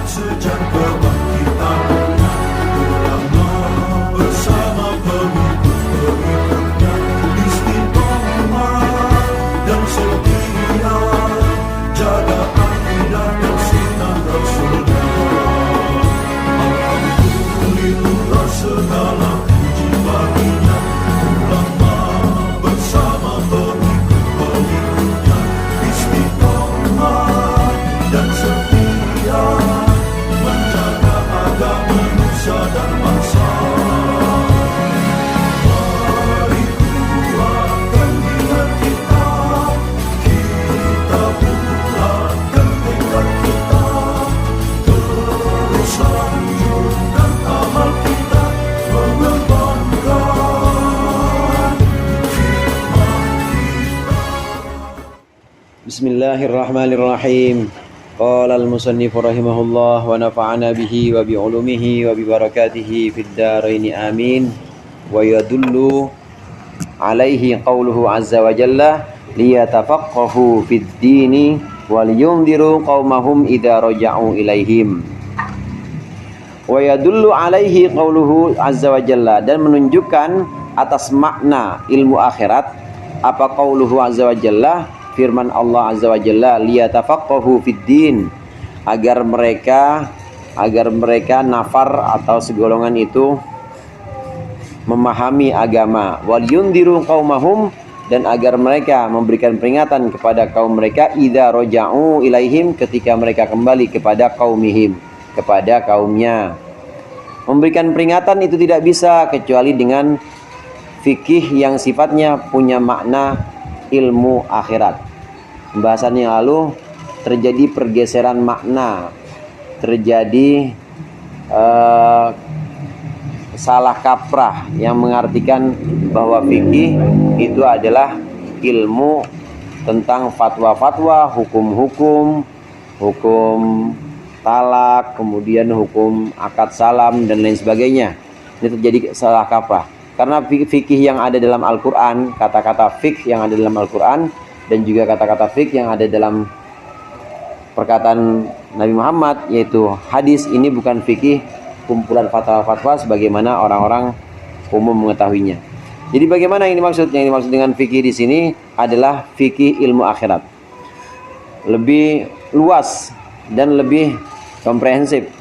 sejak kebangkitan ulama bersama pengikut-pengikutnya istiqomah dan setia jaga akidah dan sunnah Rasulullah. Alhamdulillah segala puji baginya ulama bersama pengikut-pengikutnya istiqomah dan setia menjaga agama nusa dan bangsa. Mari kuatkan niat kita, kita bulatkan tekad kita, terus lanjutkan amal kita, mengembangkan hikmah kita. Bismillahirrahmanirrahim. Qala al-musannif rahimahullah wa nafa'ana bihi wa bi ulumihi wa bi barakatihi fid dharain amin. Wa yadullu alaihi qawluhu azza wa jalla liyatafaqahu fid dini wal yundiru qaumahum idza raja'u ilaihim. Wa yadullu alaihi qawluhu azza wa jalla, dan menunjukkan atas makna ilmu akhirat apa qauluhu azza wa jalla, firman Allah azza wa jalla, liyatafaqahu fid din, agar mereka nafar atau segolongan itu memahami agama, wal yundiru qaumahum, dan agar mereka memberikan peringatan kepada kaum mereka, idza raja'u ilaihim, ketika mereka kembali kepada kaumihim, kepada kaumnya. Memberikan peringatan itu tidak bisa kecuali dengan fikih yang sifatnya punya makna ilmu akhirat. Pembahasan yang lalu terjadi pergeseran makna, terjadi salah kaprah yang mengartikan bahwa fikih itu adalah ilmu tentang fatwa-fatwa, hukum-hukum, hukum talak, kemudian hukum akad salam dan lain sebagainya. Ini terjadi salah kaprah karena fikih yang ada dalam Al-Quran, kata-kata fikih yang ada dalam Al-Quran, dan juga kata-kata fikih yang ada dalam perkataan Nabi Muhammad, yaitu hadis, ini bukan fikih kumpulan fatwa-fatwa sebagaimana orang-orang umum mengetahuinya. Jadi bagaimana ini maksudnya? Yang dimaksud dengan fikih di sini adalah fikih ilmu akhirat, lebih luas dan lebih komprehensif.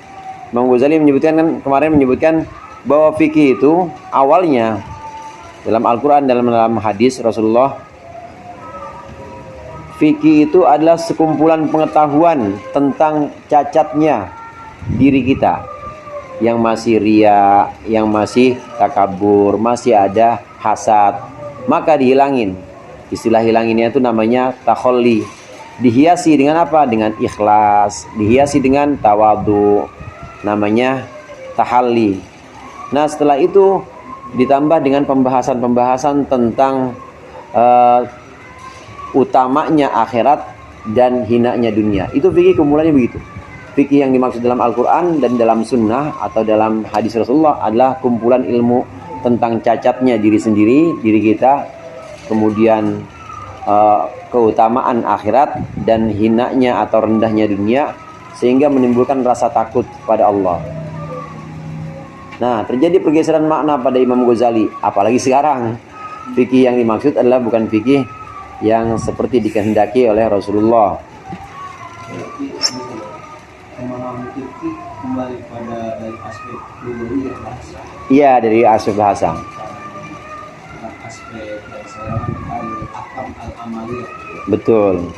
Imam Ghazali menyebutkan, kan kemarin menyebutkan bahwa fikih itu awalnya dalam Al-Quran, dalam hadis Rasulullah, fikih itu adalah sekumpulan pengetahuan tentang cacatnya diri kita, yang masih riya, yang masih takabur, masih ada hasad, maka dihilangin. Istilah hilanginnya itu namanya takholli. Dihiasi dengan apa? Dengan ikhlas. Dihiasi dengan tawadhu, namanya tahalli. Nah, setelah itu ditambah dengan pembahasan-pembahasan tentang utamanya akhirat dan hinanya dunia. Itu fikih kumpulannya begitu. Fikih yang dimaksud dalam Al-Quran dan dalam sunnah atau dalam hadis Rasulullah adalah kumpulan ilmu tentang cacatnya diri sendiri, diri kita, kemudian keutamaan akhirat dan hinanya atau rendahnya dunia, sehingga menimbulkan rasa takut pada Allah. Nah, terjadi pergeseran makna pada Imam Ghazali, apalagi sekarang. Fikih yang dimaksud adalah bukan fikih yang seperti dikehendaki oleh Rasulullah. Memahami fikih kembali pada dari aspek teori dan bahasa. Iya, dari aspek bahasa. Aspek bahasa al-ahkam al-amaliyah. Betul.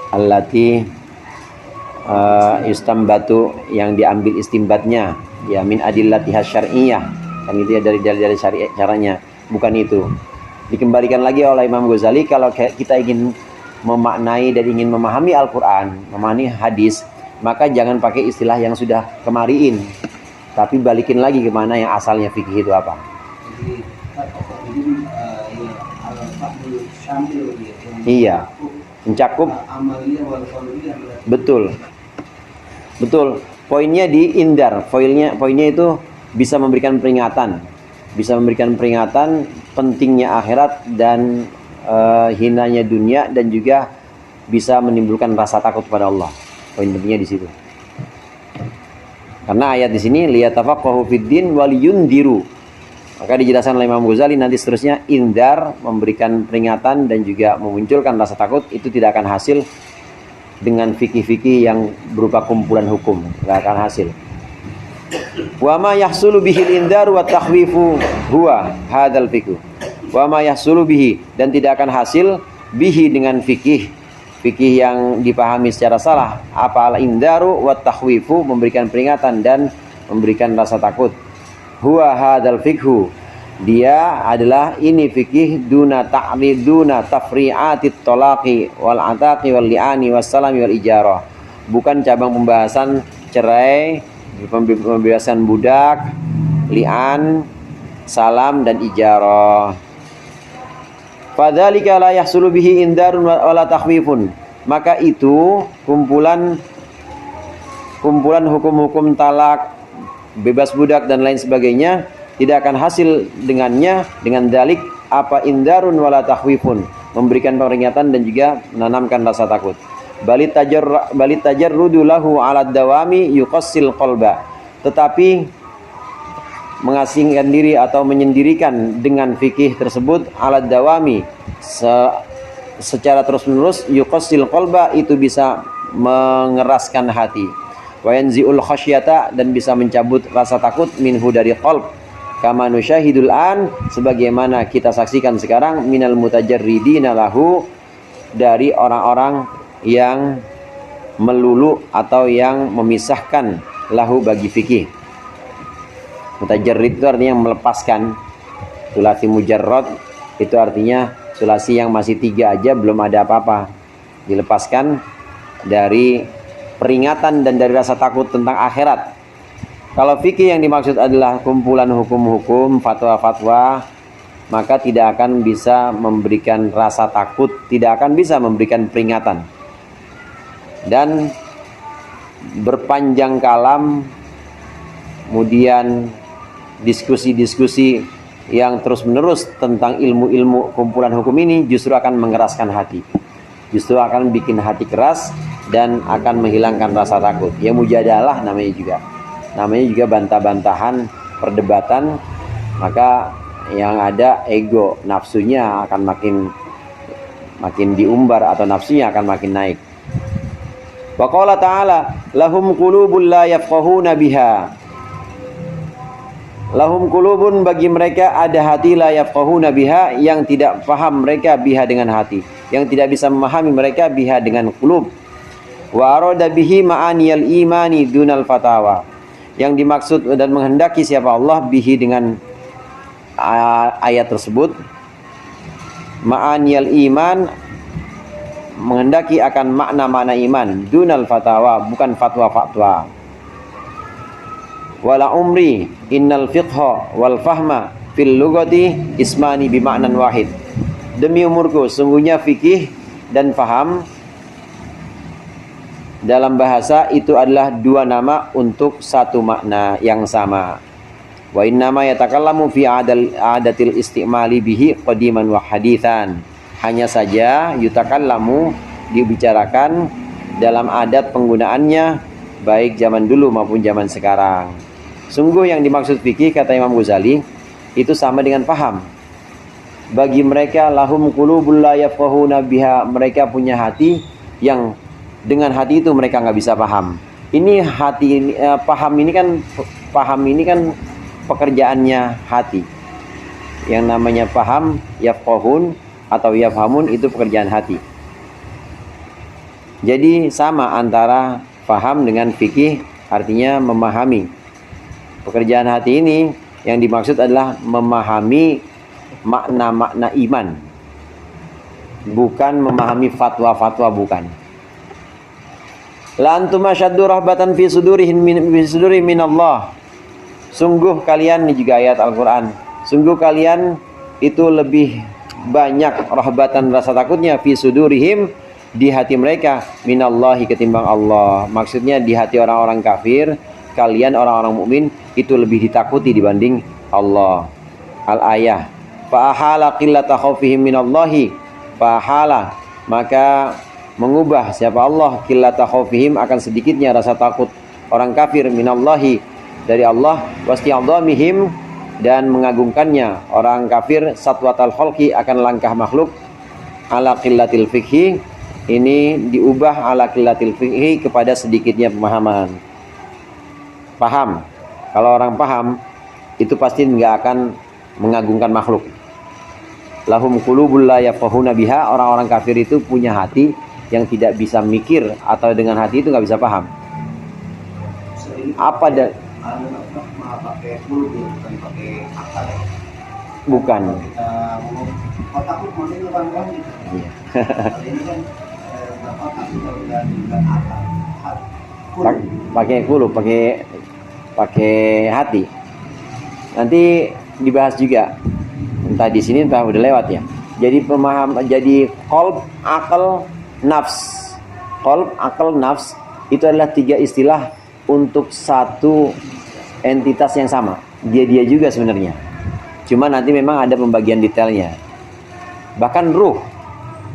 Allati istambatu, yang diambil istimbatnya, ya min adillatiha syar'iyyah. Kan itu ya, dari syariat caranya. Bukan itu. Dikembalikan lagi oleh Imam Ghazali, kalau kita ingin memaknai dan ingin memahami Al-Quran, memahami hadis, maka jangan pakai istilah yang sudah kemariin, tapi balikin lagi kemana yang asalnya fikih itu apa. Iya, mencakup. Betul. Poinnya di indar. Poinnya itu bisa memberikan peringatan, pentingnya akhirat dan hinanya dunia, dan juga bisa menimbulkan rasa takut pada Allah. Poin pentingnya di situ. Karena ayat di sini liyatafaqahu fiddin waliyundiru. Maka dijelaskan oleh Imam Ghazali nanti seterusnya, indar, memberikan peringatan dan juga memunculkan rasa takut, itu tidak akan hasil dengan fikih-fikih yang berupa kumpulan hukum, tidak akan hasil. Wa ma yahsulu bihil indar wa takhwifu huwa hadzal fiqh. Wa ma yahsulu bihi, dan tidak akan hasil bihi dengan fikih yang dipahami secara salah. Apa al indaru wa takhwifu, memberikan peringatan dan memberikan rasa takut. Huwa hadzal fiqh, dia adalah ini fikih duna ta'riduna tafri'atit talaqi wal ataqi wal li'ani was salami wal ijarah. Bukan cabang pembahasan cerai, pembebasan budak, li'an, salam dan ijarah. Fadzalika la yahsulu bihi indarun wala takhwifun. Maka itu kumpulan hukum-hukum talak, bebas budak dan lain sebagainya tidak akan hasil dengannya dengan dalik apa indarun wala takhwifun, memberikan peringatan dan juga menanamkan rasa takut. Balit tajarrudu lahu ala dawami yuqassil qalba. Tetapi mengasingkan diri atau menyendirikan dengan fikih tersebut ala dawami secara terus-menerus yuqassil qalba, itu bisa mengeraskan hati. Wa yanzi'ul khasyata, dan bisa mencabut rasa takut minhu dari qalb. Kama nusyahidul an, sebagaimana kita saksikan sekarang, minal mutajarridina lahu, dari orang-orang yang melulu atau yang memisahkan lahu bagi fikih. Mutajarrid itu artinya melepaskan. Sulasi mujarrad itu artinya sulasi yang masih 3 aja belum ada apa-apa, dilepaskan dari peringatan dan dari rasa takut tentang akhirat. Kalau fikih yang dimaksud adalah kumpulan hukum-hukum, fatwa-fatwa, maka tidak akan bisa memberikan rasa takut, tidak akan bisa memberikan peringatan. Dan berpanjang kalam, kemudian diskusi-diskusi yang terus-menerus tentang ilmu-ilmu kumpulan hukum ini justru akan mengeraskan hati. Justru akan bikin hati keras dan akan menghilangkan rasa takut. Ya mujadalah namanya juga. Namanya juga bantah-bantahan, perdebatan, maka yang ada ego, nafsunya akan makin diumbar atau nafsunya akan makin naik. Wa qala ta'ala lahum qulubun la yafqahuna biha. Lahum qulubun, bagi mereka ada hati, la yafqahuna biha, yang tidak paham mereka biha dengan hati, yang tidak bisa memahami mereka biha dengan qulub. Wa arada bihi ma'aniyal imani dunal fatawa. Yang dimaksud dan menghendaki siapa Allah bihi dengan ayat tersebut, ma'aniyal iman, menghendaki akan makna-makna iman, dunal fatawa, bukan fatwa-fatwa. Wala umri innal fiqha wal fahma fil lugati ismani bima'nan wahid. Demi umurku, sungguhnya fikih dan faham dalam bahasa itu adalah 2 nama untuk satu makna yang sama. Wa innama yatakallamu fi adatil istimali bihi qadiman wa hadithan. Hanya saja yutakallamu, dibicarakan dalam adat penggunaannya baik zaman dulu maupun zaman sekarang. Sungguh yang dimaksud fikih, kata Imam Ghazali, itu sama dengan paham. Bagi mereka lahum qulubul la yafqahuna biha, mereka punya hati yang dengan hati itu mereka nggak bisa paham. Ini hati, paham ini kan pekerjaannya hati. Yang namanya paham, yafqahun atau yafhamun, itu pekerjaan hati. Jadi sama antara paham dengan fikih, artinya memahami. Pekerjaan hati ini yang dimaksud adalah memahami makna-makna iman, bukan memahami fatwa-fatwa, bukan. La antum asyaddu rahbatan fi sudurihim min Allah. Sungguh kalian, ini juga ayat Al-Quran, sungguh kalian itu lebih banyak rahbatan, rasa takutnya, fi sudurihim, di hati mereka, minallahi, ketimbang Allah. Maksudnya di hati orang-orang kafir, kalian orang-orang mukmin itu lebih ditakuti dibanding Allah. Al-ayah. Fa'ahala qillata khawfihim minallahi. Fa'ahala, maka mengubah siapa Allah qillata khawfihim, akan sedikitnya rasa takut orang kafir minallahi dari Allah, wasti'adhamihim dan mengagungkannya orang kafir satwatal khalqi akan langkah makhluk, ala qillatil fikhi ini diubah ala qillatil fikhi kepada sedikitnya pemahaman. Paham, kalau orang paham itu pasti nggak akan mengagungkan makhluk. Lahum qulubul la yafqahuna biha, orang-orang kafir itu punya hati yang tidak bisa mikir atau dengan hati itu nggak bisa paham. Apa dan malah pakai mulut ya, bukan pakai akal ya. bukan. Kalau kita ngomong otak maksudnya kan gitu. Iya. Kalau ini kan nggak otak, kalau udah akal. Pakai kulub, pakai hati. Nanti dibahas juga. Entah di sini entah udah lewat ya. Jadi jadi qalb, akal, nafs. Qalb, akal, nafs itu adalah 3 istilah untuk satu entitas yang sama. Dia juga sebenarnya. Cuma nanti memang ada pembagian detailnya. Bahkan ruh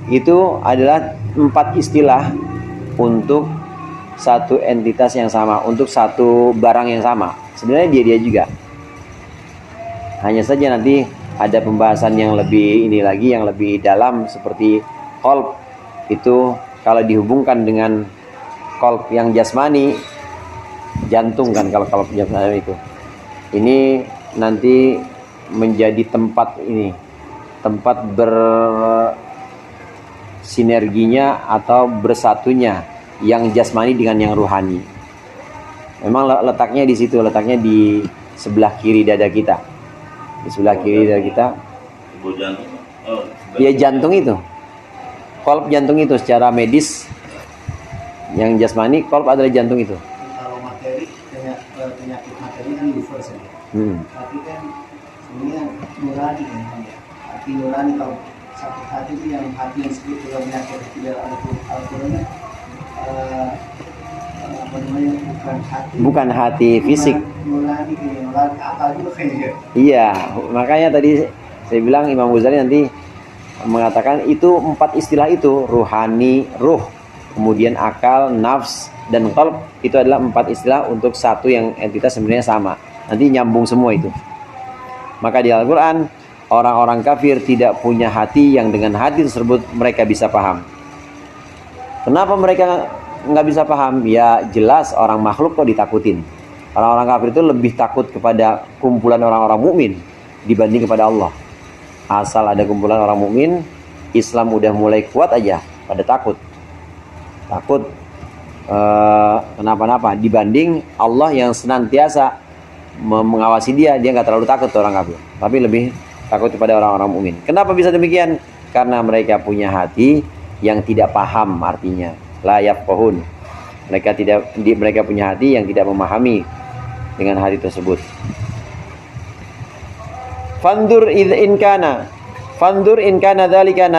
itu adalah 4 istilah untuk satu entitas yang sama, untuk satu barang yang sama. Sebenarnya dia juga. Hanya saja nanti ada pembahasan yang lebih ini lagi, yang lebih dalam seperti qalb itu kalau dihubungkan dengan qalb yang jasmani, jantung kan kalau qalb jasmani itu. Ini nanti menjadi tempat bersinerginya atau bersatunya yang jasmani dengan yang ruhani. Memang letaknya di situ, letaknya di sebelah kiri dada kita. Di sebelah kiri dada kita. Ya jantung itu. Qalb jantung itu secara medis. Yang jasmani, qalb adalah jantung itu. Kalau materi, penyakit materi kan liver saja. Tapi kan sebenarnya nurani kan ya. Hati nurani, kalau sakit hati itu yang hati yang disebut juga penyakit tidak Al-Qurannya apa namanya, bukan hati fisik. Nurani akal juga kayaknya. Iya, makanya tadi saya bilang Imam Ghazali nanti mengatakan itu 4 istilah itu, ruhani, ruh, kemudian akal, nafs, dan qalb, itu adalah 4 istilah untuk satu yang entitas sebenarnya sama. Nanti nyambung semua itu. Maka di Al-Quran orang-orang kafir tidak punya hati yang dengan hati tersebut mereka bisa paham. Kenapa mereka nggak bisa paham? Ya jelas orang makhluk kok ditakutin. Orang-orang kafir itu lebih takut kepada kumpulan orang-orang mukmin dibanding kepada Allah. Asal ada kumpulan orang mukmin, Islam udah mulai kuat aja pada takut kenapa-napa dibanding Allah yang senantiasa mengawasi dia nggak terlalu takut orang kafir, tapi lebih takut kepada orang-orang mukmin. Kenapa bisa demikian? Karena mereka punya hati yang tidak paham, artinya la yafqahun. Mereka punya hati yang tidak memahami dengan hati tersebut. Fandur in kana dzalika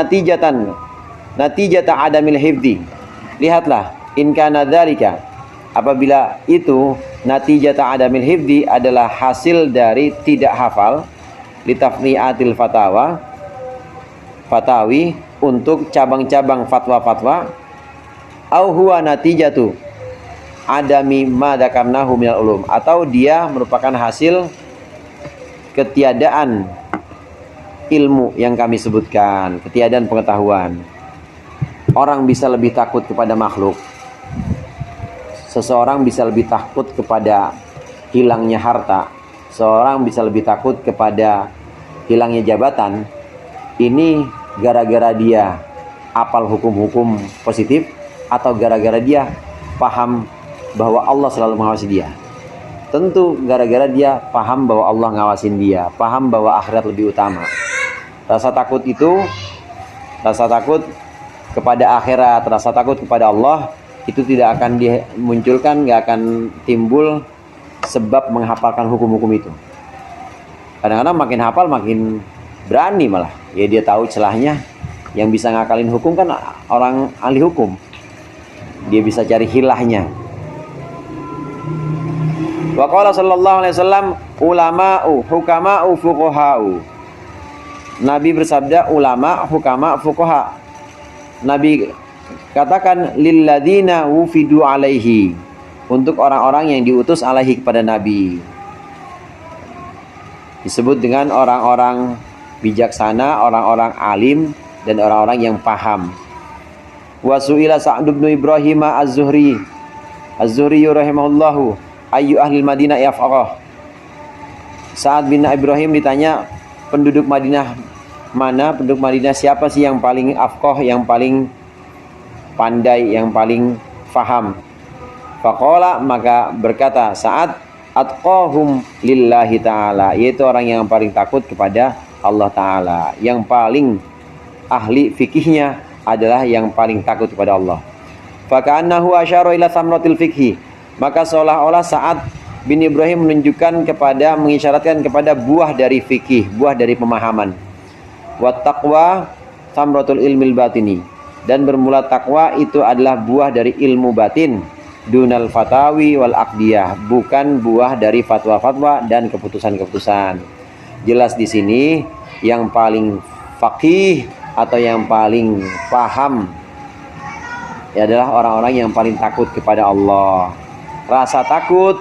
natijata adamil hifdi. Lihatlah, in kana dzalika, apabila itu natijata adamil hifdi adalah hasil dari tidak hafal, litafniatil fatawi untuk cabang-cabang fatwa-fatwa, au huwa natijatu adami ma dzakarnahu minal ulum, atau dia merupakan hasil ketiadaan ilmu yang kami sebutkan, ketiadaan pengetahuan. Orang bisa lebih takut kepada makhluk, seseorang bisa lebih takut kepada hilangnya harta, seorang bisa lebih takut kepada hilangnya jabatan. Ini gara-gara dia apal hukum-hukum positif, atau gara-gara dia paham bahwa Allah selalu mengawasi dia? Tentu gara-gara dia paham bahwa Allah ngawasin dia, paham bahwa akhirat lebih utama. Rasa takut itu, rasa takut kepada akhirat, rasa takut kepada Allah, itu tidak akan dimunculkan, nggak akan timbul sebab menghafalkan hukum-hukum itu. Kadang-kadang makin hafal makin berani malah. Ya dia tahu celahnya. Yang bisa ngakalin hukum kan orang ahli hukum. Dia bisa cari hilahnya. Wa qala sallallahu alaihi wasallam ulama'u hukama'u fuqaha'u. Nabi bersabda ulama, hukama, fuqaha. Nabi katakan lilladzina wufidu alaihi, untuk orang-orang yang diutus alaihi kepada Nabi. Disebut dengan orang-orang bijaksana, orang-orang alim, dan orang-orang yang paham. Wa su'ila Sa'd bin Ibrahim Az-Zuhri rahimahullahu ayyu ahli Madinah yafqah. Sa'ad bin Ibrahim ditanya, penduduk Madinah mana? Penduduk Madinah siapa sih yang paling afqah, yang paling pandai, yang paling faham? Faqala, maka berkata Sa'ad, atqahum lillahi ta'ala, yaitu orang yang paling takut kepada Allah Ta'ala. Yang paling ahli fikihnya adalah yang paling takut kepada Allah. Faka'annahu asyara ila thamratil fikhi, maka seolah-olah Sa'ad bin Ibrahim menunjukkan kepada, mengisyaratkan kepada buah dari fikih, buah dari pemahaman. Wat taqwa thamratul ilmil batini, dan bermula takwa itu adalah buah dari ilmu batin. Dunal fatawi wal aqdiyah, bukan buah dari fatwa-fatwa dan keputusan-keputusan. Jelas di sini yang paling faqih atau yang paling paham adalah orang-orang yang paling takut kepada Allah. Rasa takut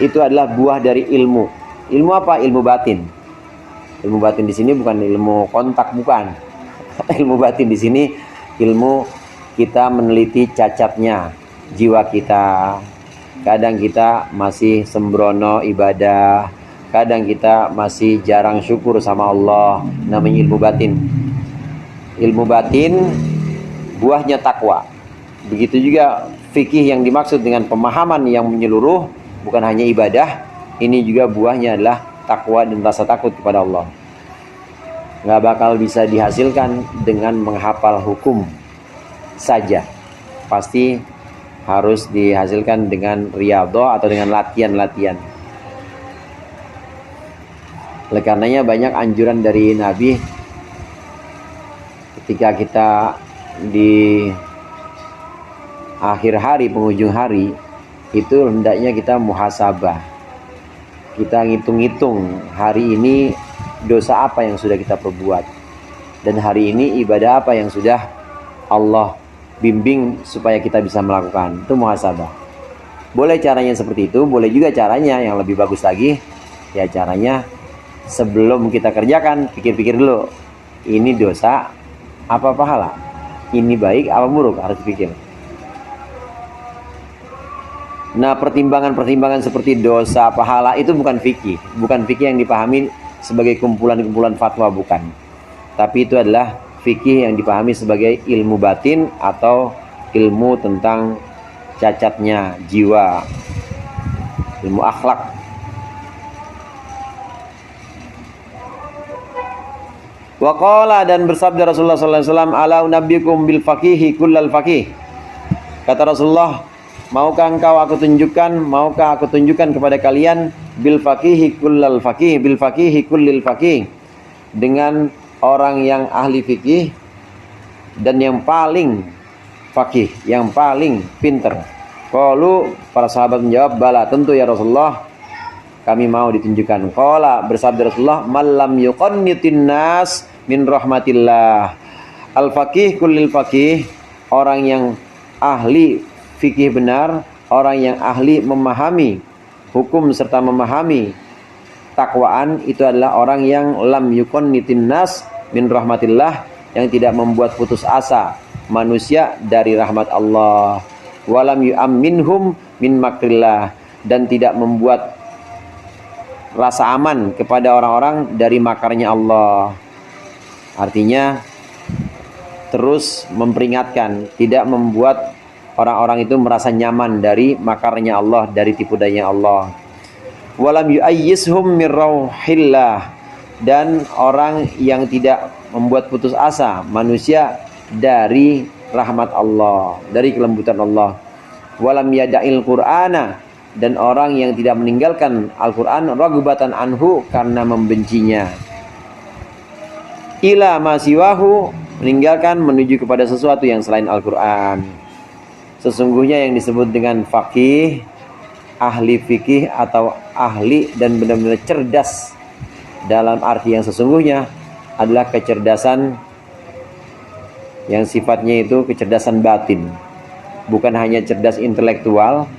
itu adalah buah dari ilmu. Ilmu apa? Ilmu batin. Ilmu batin di sini bukan ilmu kontak, bukan. Ilmu batin di sini ilmu kita meneliti cacatnya jiwa kita. Kadang kita masih sembrono ibadah, kadang kita masih jarang syukur sama Allah. Namanya ilmu batin. Ilmu batin buahnya takwa. Begitu juga fikih yang dimaksud dengan pemahaman yang menyeluruh, bukan hanya ibadah, ini juga buahnya adalah takwa dan rasa takut kepada Allah. Nggak bakal bisa dihasilkan dengan menghafal hukum saja. Pasti harus dihasilkan dengan riyadhah atau dengan latihan-latihan. Oleh karenanya banyak anjuran dari Nabi ketika kita di akhir hari, penghujung hari, itu hendaknya kita muhasabah. Kita ngitung-ngitung hari ini dosa apa yang sudah kita perbuat, dan hari ini ibadah apa yang sudah Allah bimbing supaya kita bisa melakukan. Itu muhasabah. Boleh caranya seperti itu, boleh juga caranya yang lebih bagus lagi, ya caranya sebelum kita kerjakan, pikir-pikir dulu, ini dosa apa pahala, ini baik apa buruk, harus pikir. Nah, pertimbangan-pertimbangan seperti dosa, pahala itu bukan fikih. Bukan fikih yang dipahami sebagai kumpulan-kumpulan fatwa, bukan. Tapi itu adalah fikih yang dipahami sebagai ilmu batin atau ilmu tentang cacatnya jiwa, ilmu akhlak. Waqala, dan bersabda Rasulullah sallallahu alaihi wasallam, ala unabbiukum bil faqihi kullal faqih. Kata Rasulullah, maukah aku tunjukkan kepada kalian bil faqihi kullal faqih, bil faqihi kullil faqih, dengan orang yang ahli fikih dan yang paling faqih, yang paling pinter. Qalu, para sahabat menjawab, bala, tentu ya Rasulullah, kami mau ditunjukkan. Qala, bersabda Rasulullah, malam yuqannitin nas min rahmatillah. Al faqih kullil faqih, orang yang ahli fikih benar, orang yang ahli memahami hukum serta memahami takwaan, itu adalah orang yang lam yuqannitin nas min rahmatillah, yang tidak membuat putus asa manusia dari rahmat Allah. Walam yu'amminhum min makrillah, dan tidak membuat rasa aman kepada orang-orang dari makarnya Allah. Artinya terus memperingatkan, tidak membuat orang-orang itu merasa nyaman dari makarnya Allah, dari tipu daya Allah. Walam yu'ayyishum min rauhillah, dan orang yang tidak membuat putus asa manusia dari rahmat Allah, dari kelembutan Allah. Walam yada'il qur'ana, dan orang yang tidak meninggalkan Al-Quran raghbatan anhu, karena membencinya. Ila masiwahu, meninggalkan menuju kepada sesuatu yang selain Al-Quran. Sesungguhnya yang disebut dengan faqih, ahli fikih atau ahli dan benar-benar cerdas dalam arti yang sesungguhnya adalah kecerdasan yang sifatnya itu kecerdasan batin. Bukan hanya cerdas intelektual,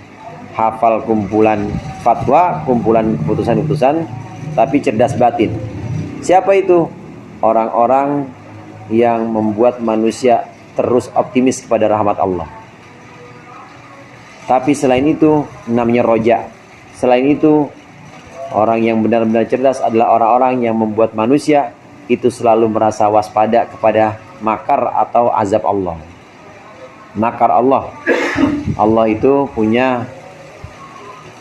hafal kumpulan fatwa, kumpulan keputusan-keputusan, tapi cerdas batin. Siapa itu? Orang-orang yang membuat manusia terus optimis kepada rahmat Allah. Tapi selain itu namanya roja. Selain itu, orang yang benar-benar cerdas adalah orang-orang yang membuat manusia itu selalu merasa waspada kepada makar atau azab Allah. Makar Allah. Allah itu punya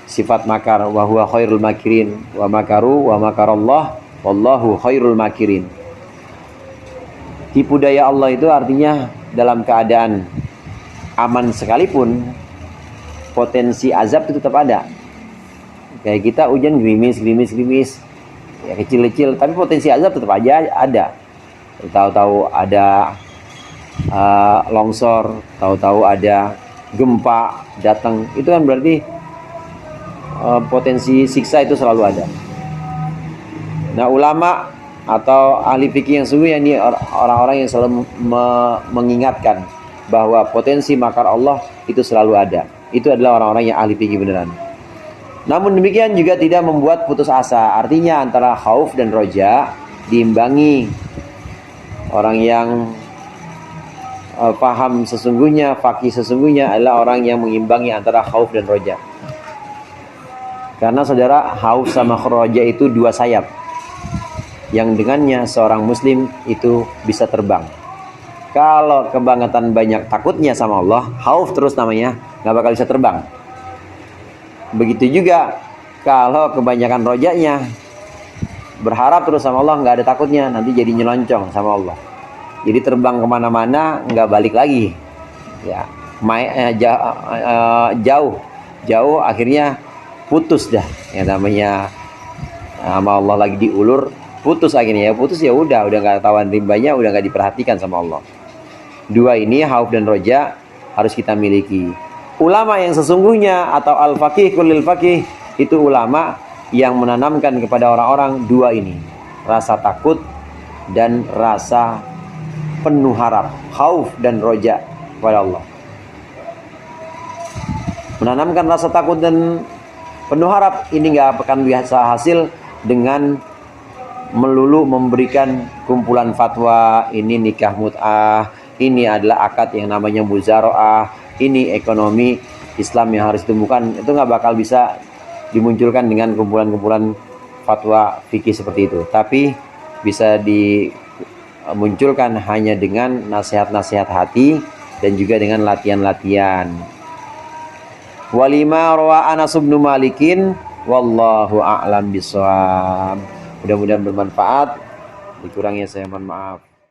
sifat makar. Wa huwa khairul makirin. Wa makaru wa makarallah. Wallahu khairul makirin. Tipu daya Allah itu artinya dalam keadaan aman sekalipun, potensi azab itu tetap ada. Kayak kita hujan gerimis, ya kecil-kecil, tapi potensi azab tetap aja ada. Tahu-tahu ada longsor, tahu-tahu ada gempa datang, itu kan berarti potensi siksa itu selalu ada. Nah, ulama atau ahli fikih yang sungguh, ini orang-orang yang selalu mengingatkan bahwa potensi makar Allah itu selalu ada. Itu adalah orang-orang yang ahli fikih beneran. Namun demikian juga tidak membuat putus asa. Artinya antara khauf dan roja diimbangi. Orang yang paham sesungguhnya, fakih sesungguhnya adalah orang yang mengimbangi antara khauf dan roja. Karena saudara, khauf sama roja itu dua sayap yang dengannya seorang muslim itu bisa terbang. Kalau kebangetan banyak takutnya sama Allah, khauf terus namanya, nggak bakal bisa terbang. Begitu juga kalau kebanyakan rojanya, berharap terus sama Allah, nggak ada takutnya, nanti jadi nyeloncong sama Allah. Jadi terbang kemana-mana, nggak balik lagi. Ya, jauh, akhirnya putus dah. Yang namanya sama Allah lagi diulur, putus akhirnya. Putus ya udah nggak tahuan rimbanya, udah nggak diperhatikan sama Allah. Dua ini, khauf dan roja, harus kita miliki. Ulama yang sesungguhnya atau al-faqih kulil faqih itu ulama yang menanamkan kepada orang-orang dua ini, rasa takut dan rasa penuh harap, khauf dan roja kepada Allah. Menanamkan rasa takut dan penuh harap ini nggak akan bisa hasil dengan melulu memberikan kumpulan fatwa, ini nikah mut'ah, ini adalah akad yang namanya muzaroah, ini ekonomi Islam yang harus ditumbuhkan. Itu nggak bakal bisa dimunculkan dengan kumpulan-kumpulan fatwa fikih seperti itu. Tapi bisa dimunculkan hanya dengan nasihat-nasihat hati dan juga dengan latihan-latihan. Walima rawa Anas bin Malikin wallahu a'lam bishawab. Mudah-mudahan bermanfaat. Dikurangnya saya mohon maaf.